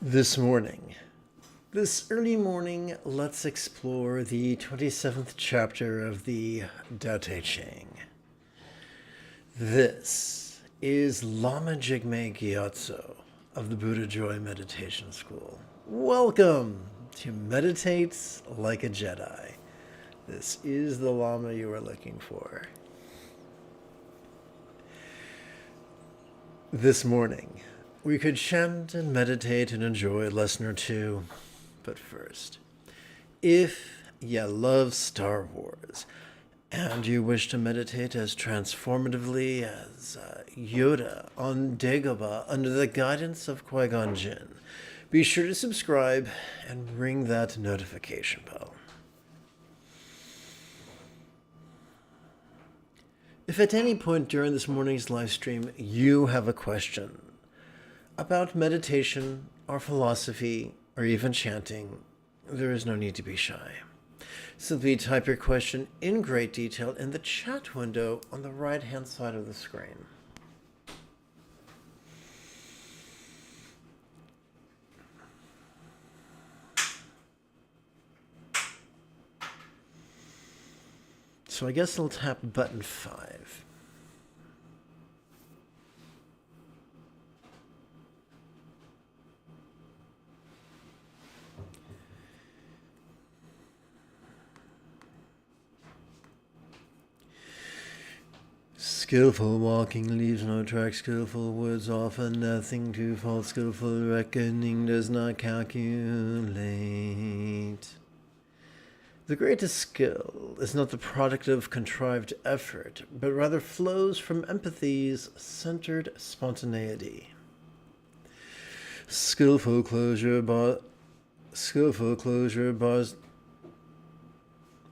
This morning, this early morning, let's explore the 27th chapter of the Tao Te Ching. This is Lama Jigme Gyatso of the Buddha Joy Meditation School. Welcome to Meditate Like a Jedi. This is the Lama you are looking for. This morning, we could chant and meditate and enjoy a lesson or two. But first, if you love Star Wars and you wish to meditate as transformatively as Yoda on Dagobah under the guidance of Qui-Gon Jinn, be sure to subscribe and ring that notification bell. If at any point during this morning's live stream you have a question about meditation or philosophy or even chanting, there is no need to be shy. Simply type your question in great detail in the chat window on the right-hand side of the screen. So I guess I'll tap button 5. Skillful walking leaves no track, skillful words offer nothing to fault, skillful reckoning does not calculate. The greatest skill is not the product of contrived effort, but rather flows from empathy's centered spontaneity. Skillful closure bars.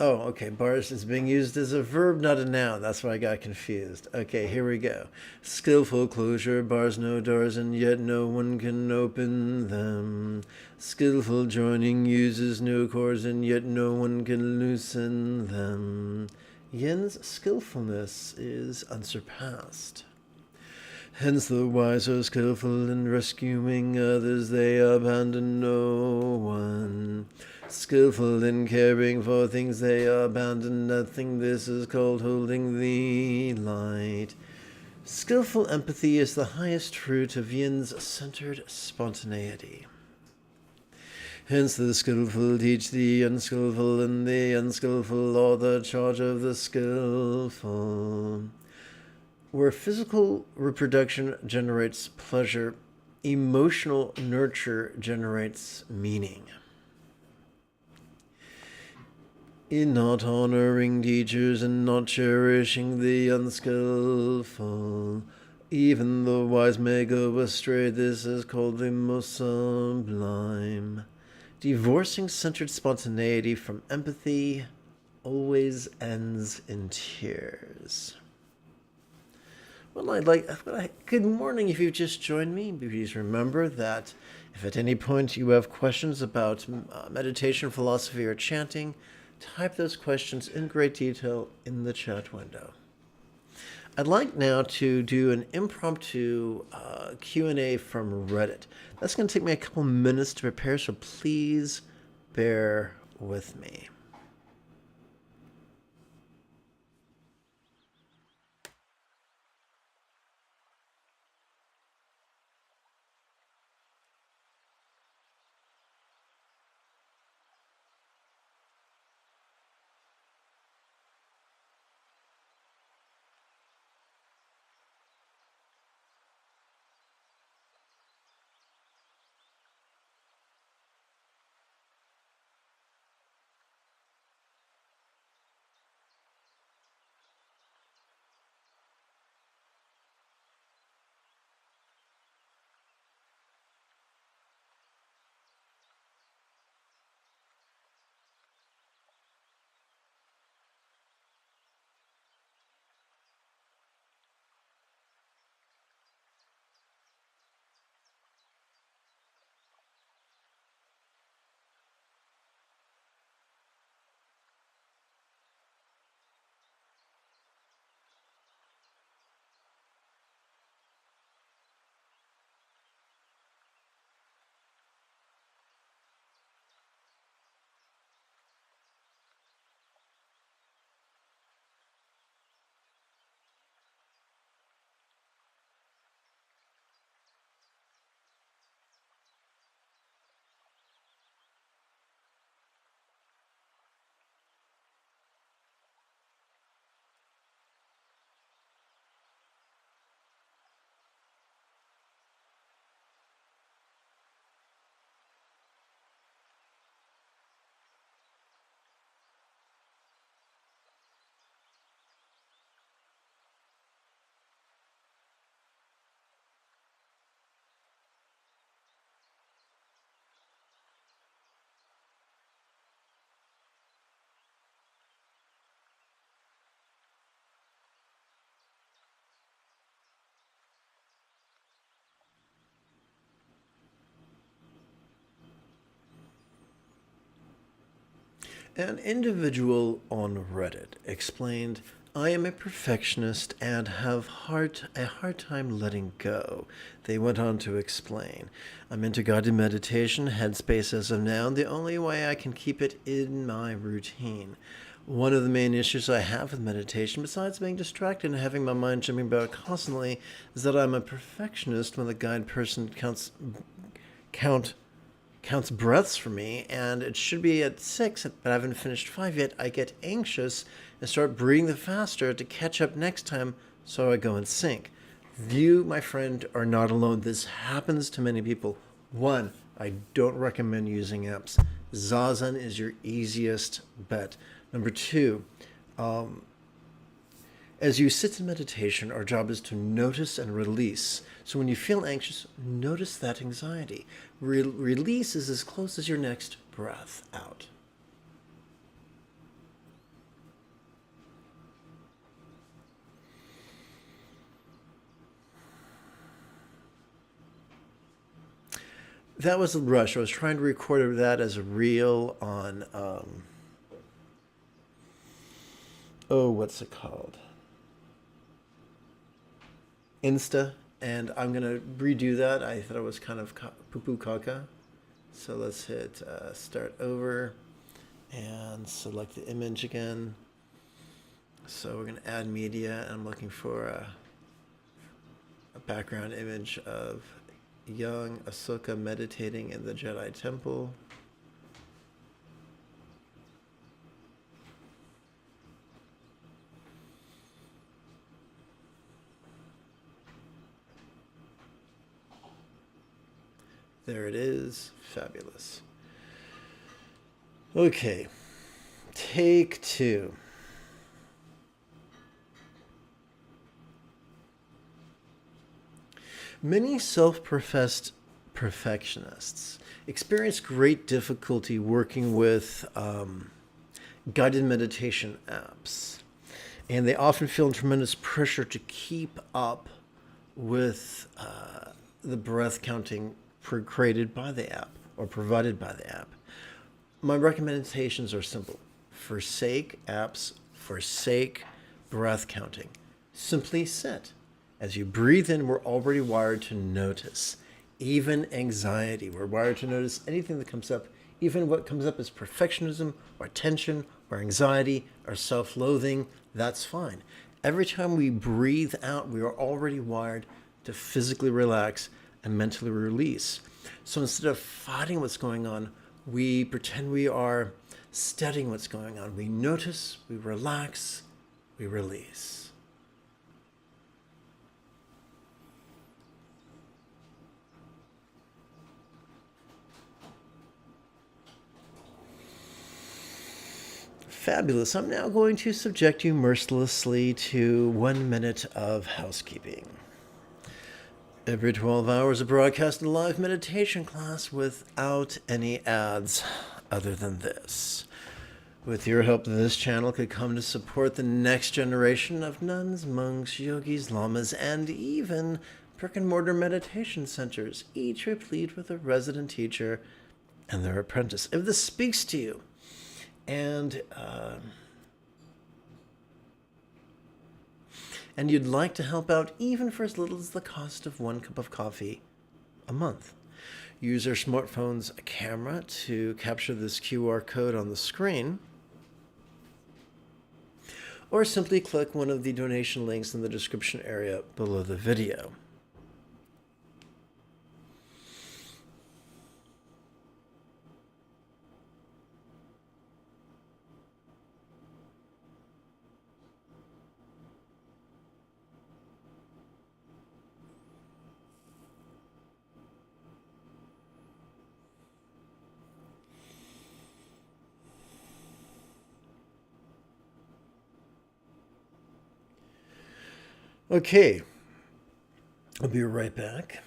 Oh, okay. Bars is being used as a verb, not a noun. That's why I got confused. Okay, here we go. Skillful closure bars no doors, and yet no one can open them. Skillful joining uses no cords, and yet no one can loosen them. Yin's skillfulness is unsurpassed. Hence the wise are skillful in rescuing others, they abandon no one. Skillful in caring for things, they abandon nothing, this is called holding the light. Skillful empathy is the highest fruit of Yin's centered spontaneity. Hence the skillful teach the unskillful, and the unskillful are the charge of the skillful. Where physical reproduction generates pleasure, emotional nurture generates meaning. In not honoring teachers and not cherishing the unskillful, even the wise may go astray, this is called the most sublime. Divorcing centered spontaneity from empathy always ends in tears. Good morning if you've just joined me. Please remember that if at any point you have questions about meditation, philosophy, or chanting, type those questions in great detail in the chat window. I'd like now to do an impromptu Q&A from Reddit. That's going to take me a couple minutes to prepare, so please bear with me. An individual on Reddit explained, I am a perfectionist and have a hard time letting go. They went on to explain, I'm into guided meditation, headspace as of now, and the only way I can keep it in my routine. One of the main issues I have with meditation, besides being distracted and having my mind jumping about constantly, is that I'm a perfectionist when the guide person counts breaths for me, and it should be at 6, but I haven't finished 5 yet. I get anxious and start breathing faster to catch up next time, so I go in sync. You, my friend, are not alone. This happens to many people. 1, I don't recommend using apps. Zazen is your easiest bet. Number 2, as you sit in meditation, our job is to notice and release. So when you feel anxious, notice that anxiety. Release is as close as your next breath out. That was a rush. I was trying to record that as a reel on, what's it called? Insta, and I'm gonna redo that. I thought it was kind of poo-poo caca. So let's hit start over and select the image again. So we're gonna add media, and I'm looking for a background image of young Ahsoka meditating in the Jedi temple. There it is. Fabulous. Okay. Take 2. Many self-professed perfectionists experience great difficulty working with guided meditation apps, and they often feel tremendous pressure to keep up with the breath counting created by the app or provided by the app. My recommendations are simple. Forsake apps, forsake breath counting. Simply sit. As you breathe in, we're already wired to notice. Even anxiety, we're wired to notice anything that comes up. Even what comes up as perfectionism or tension or anxiety or self-loathing, that's fine. Every time we breathe out, we are already wired to physically relax and mentally release. So instead of fighting what's going on, we pretend we are studying what's going on. We notice, we relax, we release. Fabulous. I'm now going to subject you mercilessly to 1 minute of housekeeping. Every 12 hours, a broadcast and live meditation class without any ads other than this. With your help, this channel could come to support the next generation of nuns, monks, yogis, lamas, and even brick-and-mortar meditation centers, each replete with a resident teacher and their apprentice. If this speaks to you, and you'd like to help out even for as little as the cost of 1 cup of coffee a month, use your smartphone's camera to capture this QR code on the screen, or simply click one of the donation links in the description area below the video. Okay, I'll be right back.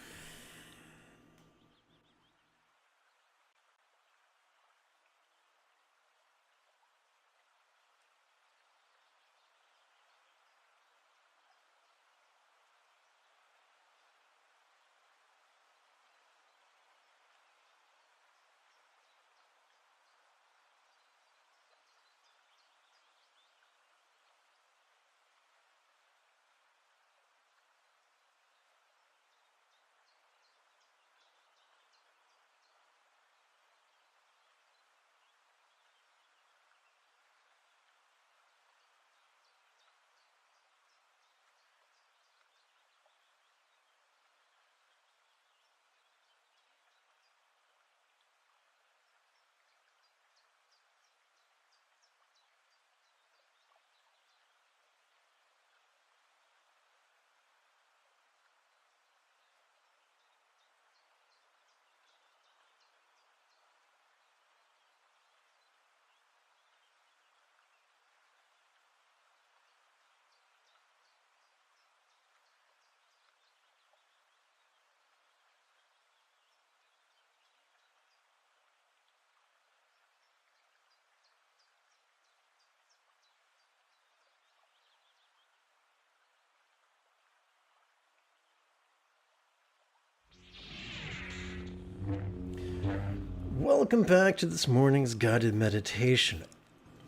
Welcome back to this morning's guided meditation.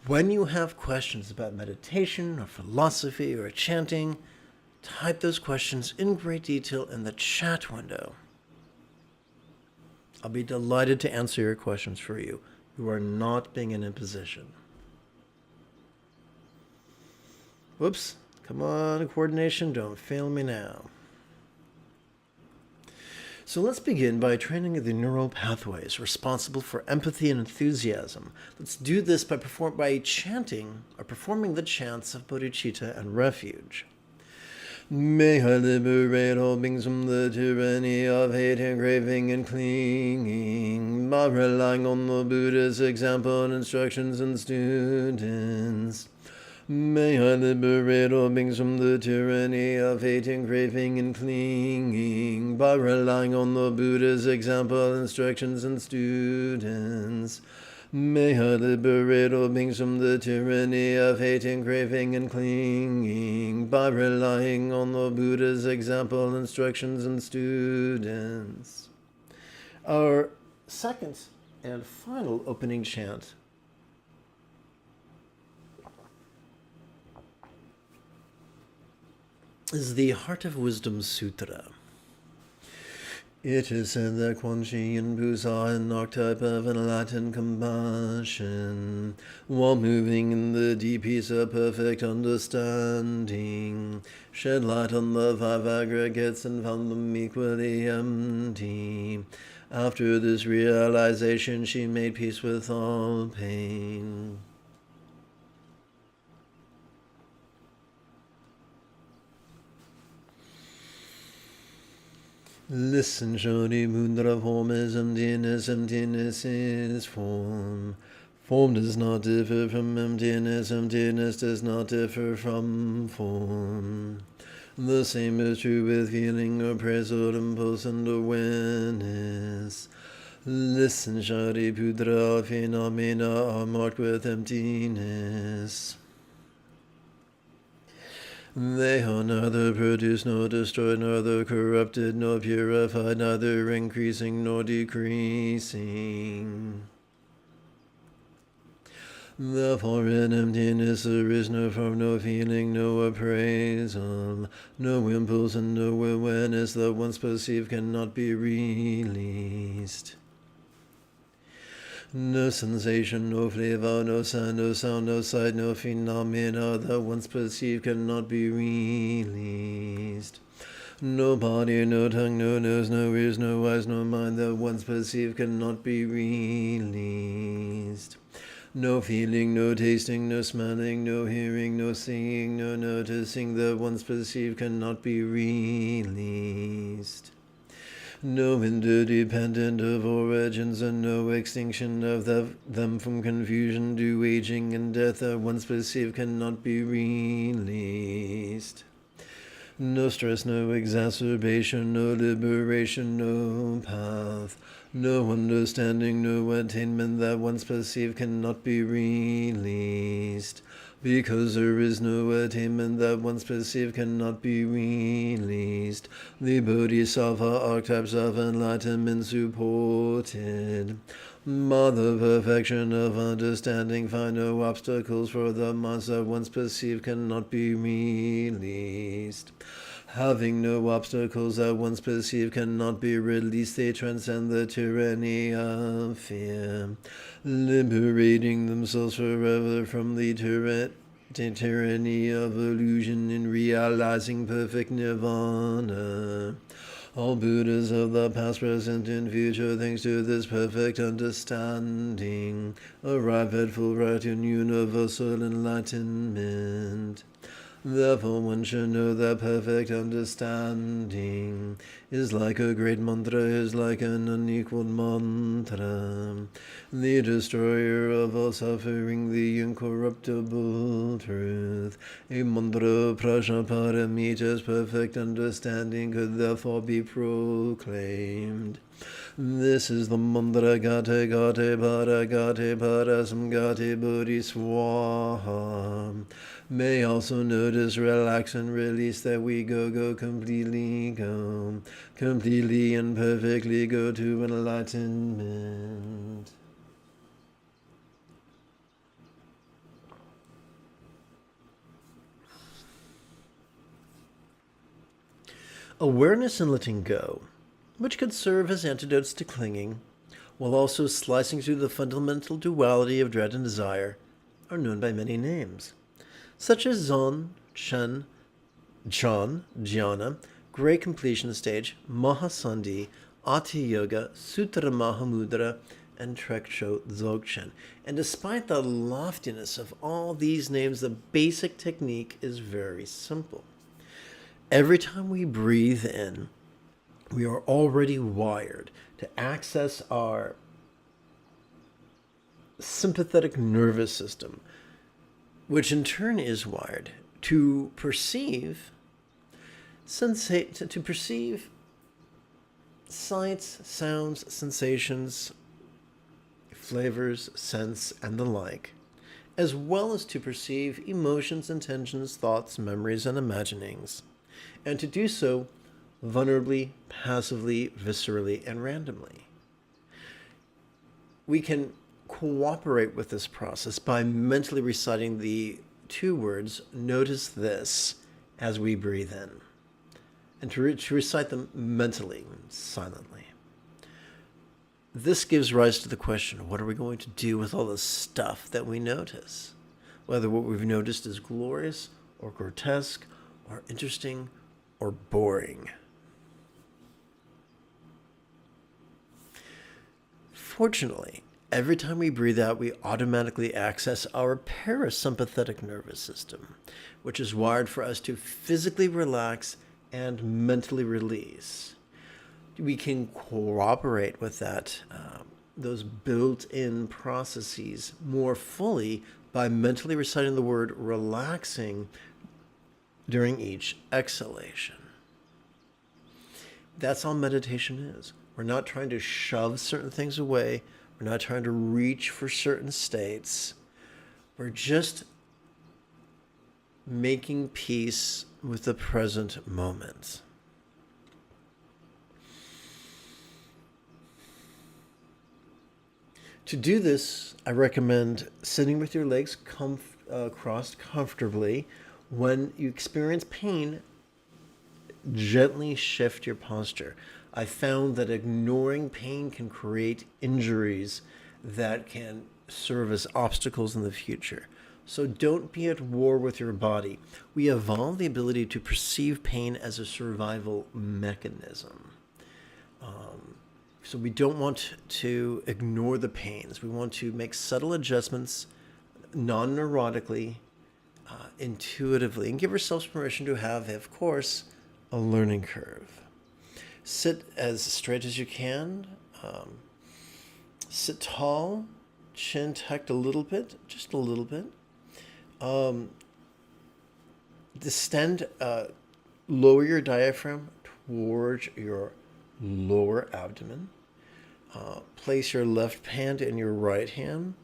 When you have questions about meditation or philosophy or chanting, type those questions in great detail in the chat window. I'll be delighted to answer your questions for you. You are not being an imposition. Whoops. Come on, coordination, don't fail me now. So let's begin by training the neural pathways responsible for empathy and enthusiasm. Let's do this by chanting or performing the chants of bodhicitta and refuge. May I liberate all beings from the tyranny of hate and craving and clinging, by relying on the Buddha's example and instructions and students. May I liberate all beings from the tyranny of hate and craving and clinging, by relying on the Buddha's example, instructions, and students. May I liberate all beings from the tyranny of hate and craving and clinging, by relying on the Buddha's example, instructions, and students. Our second and final opening chant is the Heart of Wisdom Sutra. It is said that Quan Chi and Busa, an archetype of enlightened compassion, while moving in the deep peace of perfect understanding, shed light on the five aggregates and found them equally empty. After this realization, she made peace with all pain. Listen, Shodi Mudra, form is emptiness, emptiness is form. Form does not differ from emptiness, emptiness does not differ from form. The same is true with feeling or praise or impulse and awareness. Listen, Shadi Pudra, phenomena are marked with emptiness. They are neither produced nor destroyed, neither corrupted nor purified, neither increasing nor decreasing. Therefore in emptiness there is no form, no feeling, no appraisal, no impulse and no awareness that once perceived cannot be released. No sensation, no flavor, no sound, no sight, no phenomena that once perceived cannot be released. No body, no tongue, no nose, no ears, no eyes, no mind that once perceived cannot be released. No feeling, no tasting, no smelling, no hearing, no seeing, no noticing that once perceived cannot be released. No interdependent of origins and no extinction of them from confusion to aging and death that once perceived cannot be released. No stress, no exacerbation, no liberation, no path, no understanding, no attainment that once perceived cannot be released. Because there is no attainment that once perceived cannot be released, the Bodhisattva archetypes of enlightenment supported. By the perfection of understanding, find no obstacles for the minds that once perceived cannot be released. Having no obstacles that once perceived cannot be released, they transcend the tyranny of fear, liberating themselves forever from the tyranny of illusion and realizing perfect nirvana. All Buddhas of the past, present, and future, thanks to this perfect understanding, arrive at full right and universal enlightenment. Therefore one should know that perfect understanding is like a great mantra, is like an unequaled mantra, the destroyer of all suffering, the incorruptible truth. A mantra prajnaparamita's perfect understanding could therefore be proclaimed. This is the mantra gate gate para samgate bodhi swaha. May also notice, relax, and release that we go completely and perfectly go to enlightenment. Awareness and letting go, which could serve as antidotes to clinging, while also slicing through the fundamental duality of dread and desire, are known by many names, such as Zon, Chen, Chan, Jhana, Great Completion Stage, Mahasandhi, Ati Yoga, Sutra Mahamudra, and Trekcho Dzogchen. And despite the loftiness of all these names, the basic technique is very simple. Every time we breathe in, we are already wired to access our sympathetic nervous system, which in turn is wired to perceive sights, sounds, sensations, flavors, scents, and the like, as well as to perceive emotions, intentions, thoughts, memories, and imaginings, and to do so vulnerably, passively, viscerally, and randomly. We can cooperate with this process by mentally reciting the two words, "notice this," as we breathe in, and to recite them mentally, silently. This gives rise to the question, what are we going to do with all this stuff that we notice? Whether what we've noticed is glorious or grotesque or interesting or boring. Fortunately, every time we breathe out, we automatically access our parasympathetic nervous system, which is wired for us to physically relax and mentally release. We can cooperate with those built-in processes more fully by mentally reciting the word relaxing during each exhalation. That's all meditation is. We're not trying to shove certain things away. We're not trying to reach for certain states. We're just making peace with the present moment. To do this, I recommend sitting with your legs crossed comfortably. When you experience pain, gently shift your posture. I found that ignoring pain can create injuries that can serve as obstacles in the future. So don't be at war with your body. We evolved the ability to perceive pain as a survival mechanism. So we don't want to ignore the pains. We want to make subtle adjustments non-neurotically, intuitively, and give ourselves permission to have, of course, a learning curve. Sit as straight as you can. Sit tall, chin tucked a little bit, just a little bit. Distend, lower your diaphragm towards your lower abdomen. Place your left hand in your right hand,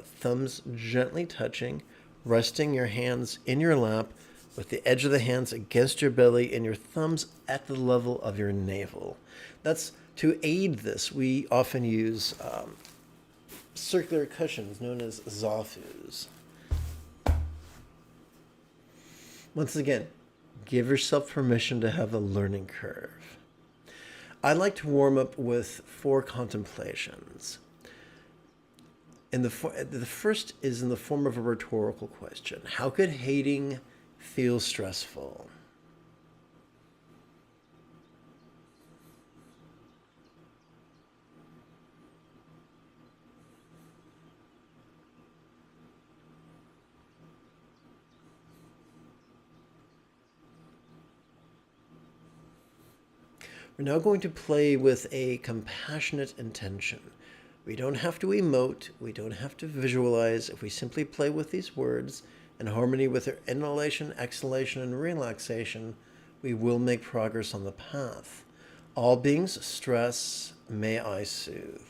thumbs gently touching, resting your hands in your lap with the edge of the hands against your belly and your thumbs at the level of your navel. That's to aid this. We often use circular cushions known as zafus. Once again, give yourself permission to have a learning curve. I like to warm up with 4 contemplations. The first is in the form of a rhetorical question. How could hating feel stressful? We're now going to play with a compassionate intention. We don't have to emote, we don't have to visualize. If we simply play with these words in harmony with their inhalation, exhalation, and relaxation, we will make progress on the path. All beings stress, may I soothe.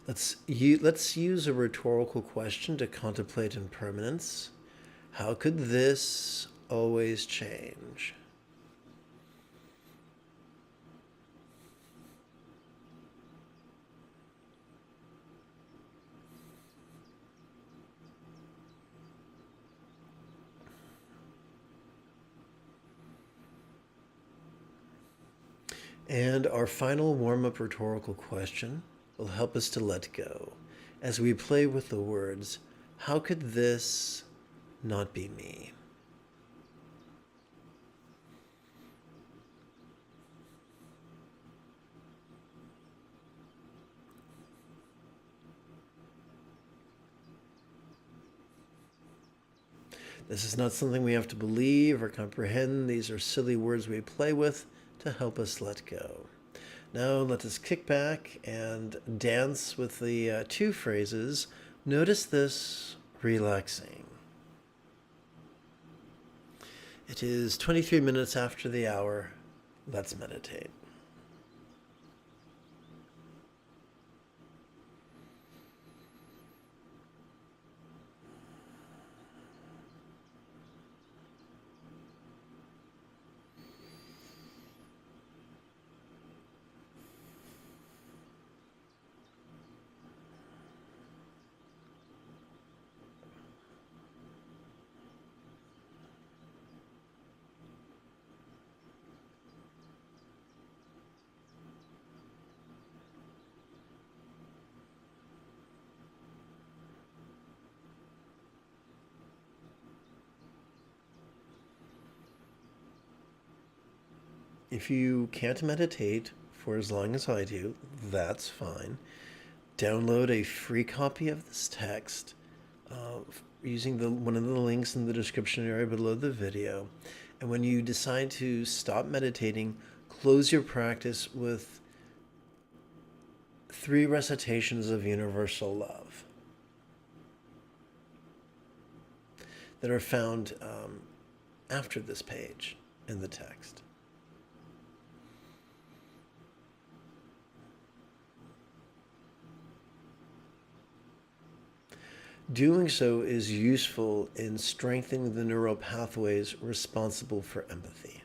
Let's use a rhetorical question to contemplate impermanence. How could this always change? And our final warm-up rhetorical question will help us to let go as we play with the words, how could this not be me? This is not something we have to believe or comprehend. These are silly words we play with to help us let go. Now let us kick back and dance with the two phrases. Notice this relaxing. It is 23 minutes after the hour. Let's meditate. If you can't meditate for as long as I do, that's fine. Download a free copy of this text using one of the links in the description area below the video. And when you decide to stop meditating, close your practice with 3 recitations of universal love that are found after this page in the text. Doing so is useful in strengthening the neural pathways responsible for empathy.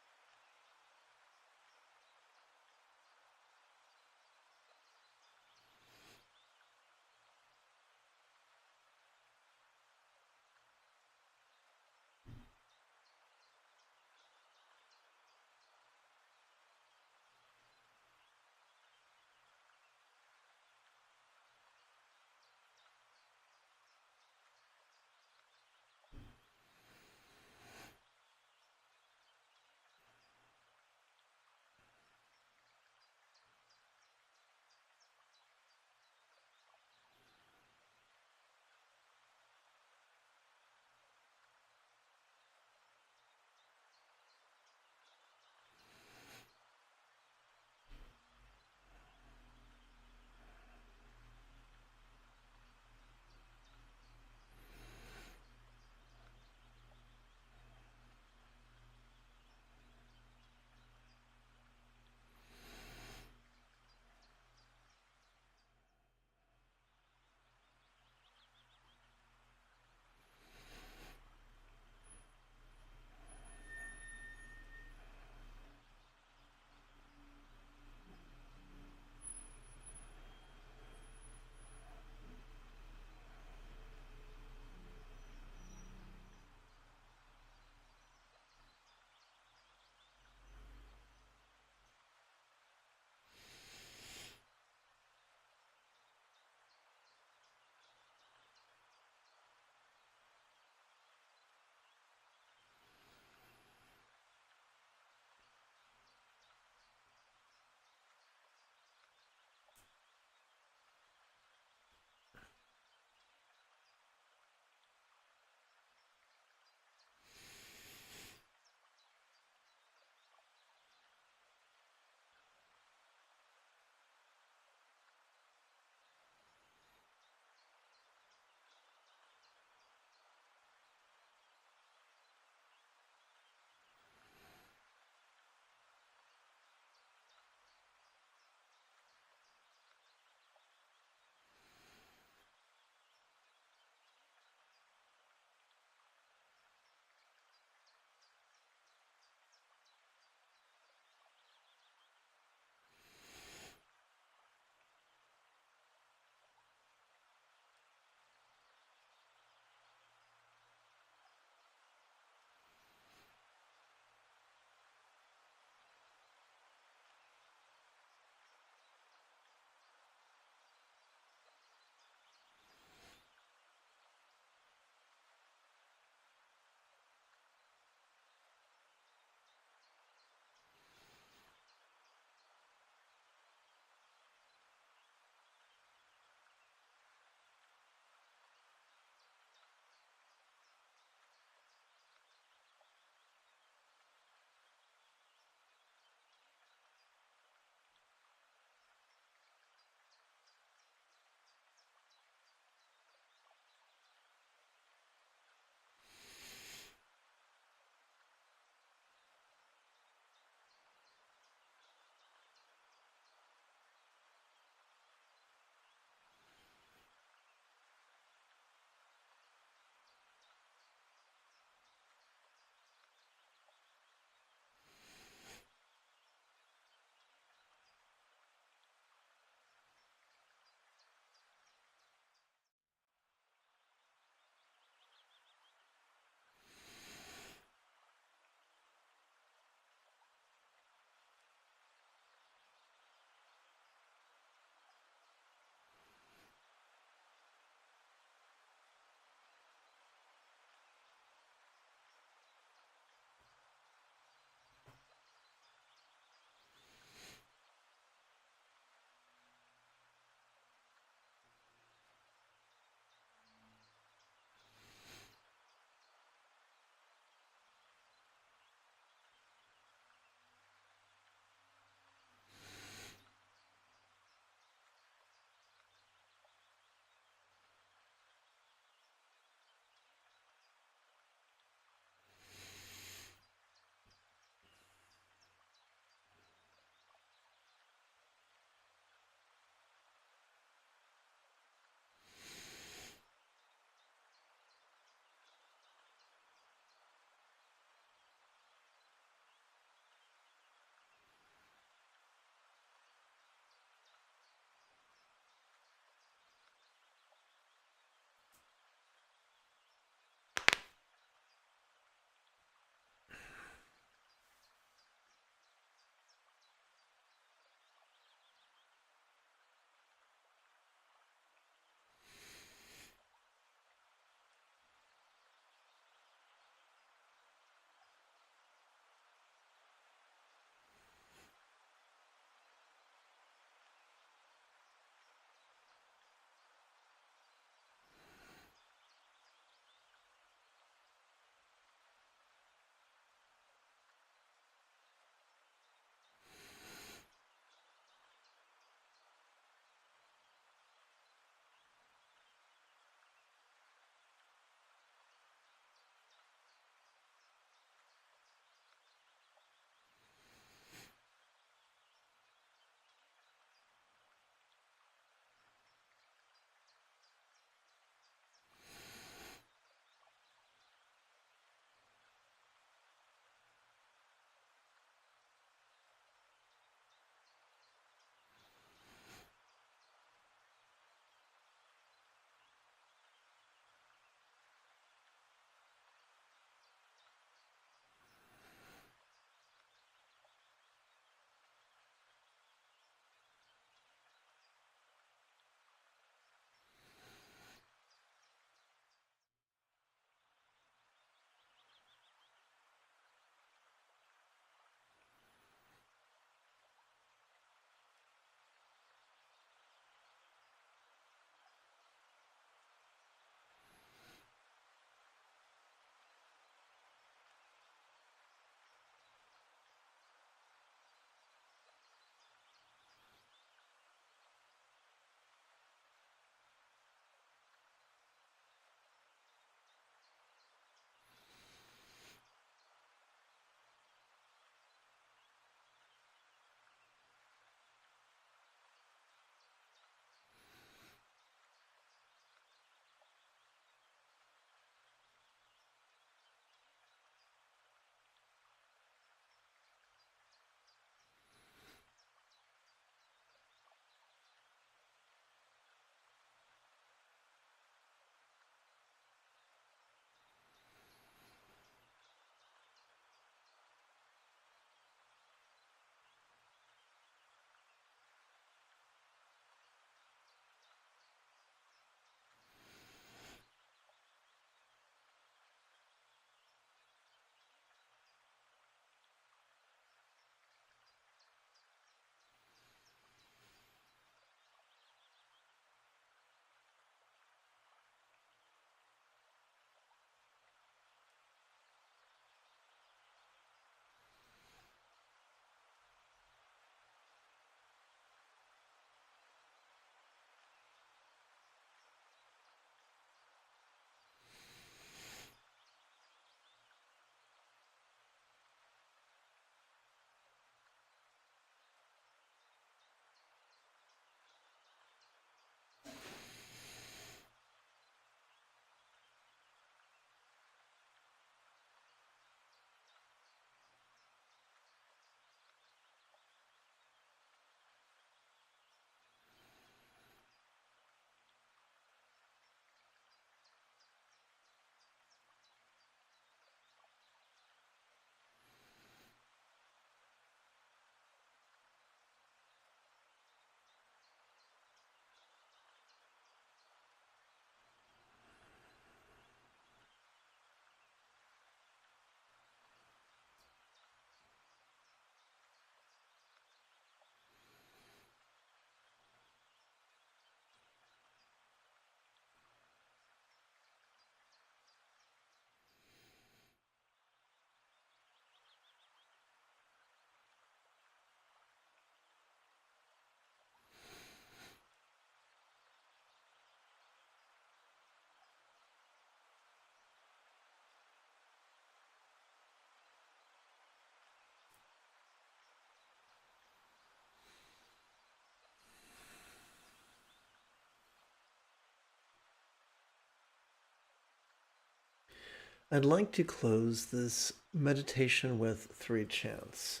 I'd like to close this meditation with 3 chants,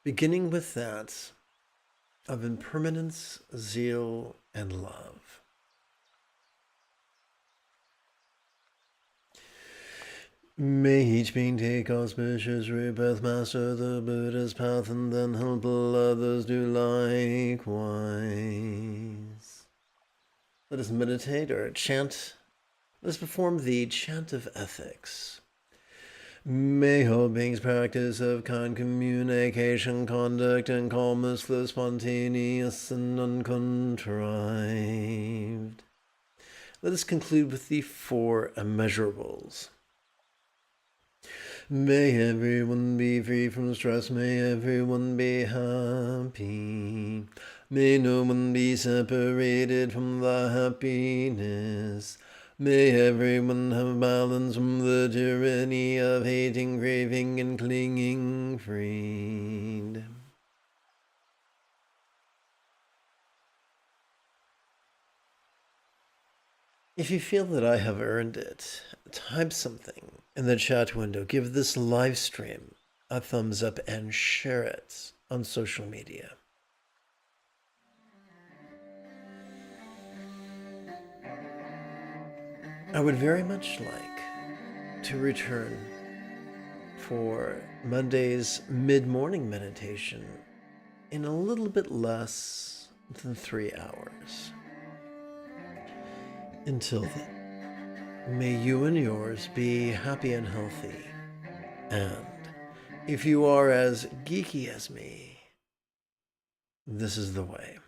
beginning with that of impermanence, zeal, and love. May each being take auspicious rebirth, master the Buddha's path, and then help others do likewise. Let us meditate or chant. Let us perform the chant of ethics. May all beings practice of kind communication, conduct, and calmness flow spontaneous and uncontrived. Let us conclude with the 4 immeasurables. May everyone be free from stress, may everyone be happy. May no one be separated from the happiness. May everyone have balance from the tyranny of hating, craving, and clinging freed. If you feel that I have earned it, type something in the chat window. Give this live stream a thumbs up and share it on social media. I would very much like to return for Monday's mid-morning meditation in a little bit less than 3 hours. Until then, may you and yours be happy and healthy. And if you are as geeky as me, this is the way.